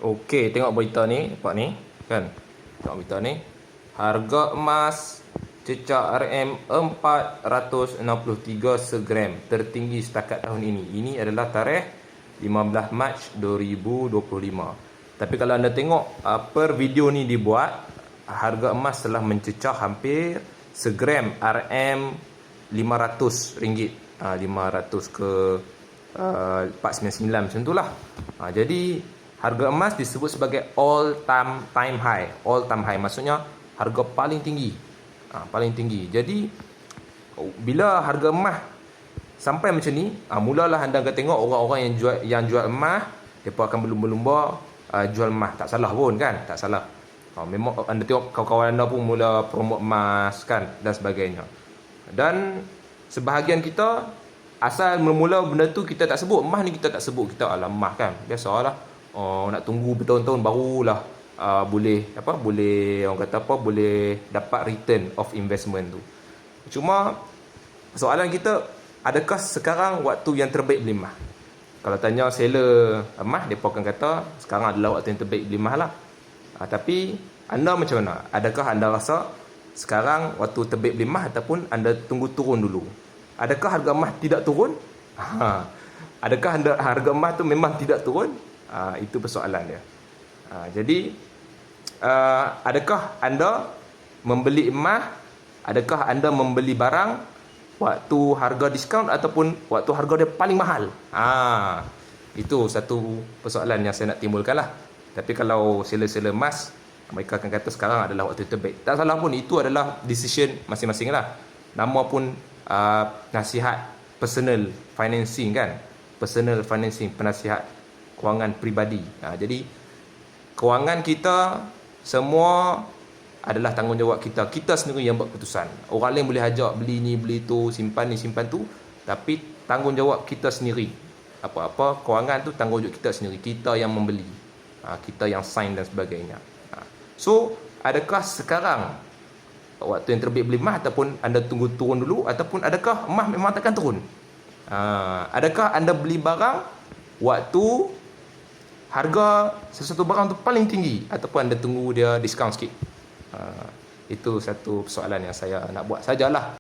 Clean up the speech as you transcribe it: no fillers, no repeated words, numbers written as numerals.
Okey, tengok berita ni, nampak ni, kan? Tengok berita ni. Harga emas cecah RM463 segram tertinggi setakat tahun ini. Ini adalah tarikh 15 Mac 2025. Tapi kalau anda tengok per video ni dibuat, harga emas telah mencecah hampir segram RM500. 500 ke 499 macam itulah. Jadi harga emas disebut sebagai all time high. All time high maksudnya harga paling tinggi. Paling tinggi. Jadi bila harga emas sampai macam ni, mulalah anda akan tengok orang-orang yang jual emas, mereka akan berlumba-lumba jual emas. Tak salah pun kan? Tak salah. Memang anda tengok kawan-kawan anda pun mula promote emas kan dan sebagainya. Dan sebahagian kita asal mula-mula benda tu kita tak sebut. Emas ni kita tak sebut. Kita emas kan. Biasalah. Nak tunggu bertahun-tahun barulah boleh orang kata boleh dapat return of investment tu. Cuma soalan kita, adakah sekarang waktu yang terbaik beli emas? Kalau tanya seller emas, mereka akan kata sekarang adalah waktu yang terbaik beli emas lah. Tapi anda macam mana? Adakah anda rasa sekarang waktu terbaik beli emas ataupun anda tunggu turun dulu? Adakah harga emas tidak turun? Adakah harga emas tu memang tidak turun? Itu persoalan dia. Jadi adakah anda membeli emas, adakah anda membeli barang waktu harga diskaun ataupun waktu harga dia paling mahal? Itu satu persoalan yang saya nak timbulkan lah. Tapi kalau seller-seller emas, mereka akan kata sekarang adalah waktu terbaik. Tak salah pun, itu adalah decision masing-masing lah. Nama pun nasihat personal financing kan. Personal financing, penasihat kewangan peribadi. Jadi kewangan kita semua adalah tanggungjawab kita. Kita sendiri yang buat keputusan. Orang lain boleh ajak beli ni, beli tu, simpan ni, simpan tu, tapi tanggungjawab kita sendiri. Apa-apa kewangan tu tanggungjawab kita sendiri. Kita yang membeli, kita yang sign dan sebagainya. So adakah sekarang waktu yang terbaik beli emas ataupun anda tunggu turun dulu, ataupun adakah emas memang takkan turun? Adakah anda beli barang waktu harga sesuatu barang tu paling tinggi, ataupun anda tunggu dia diskaun sikit? Itu satu persoalan yang saya nak buat sajalah.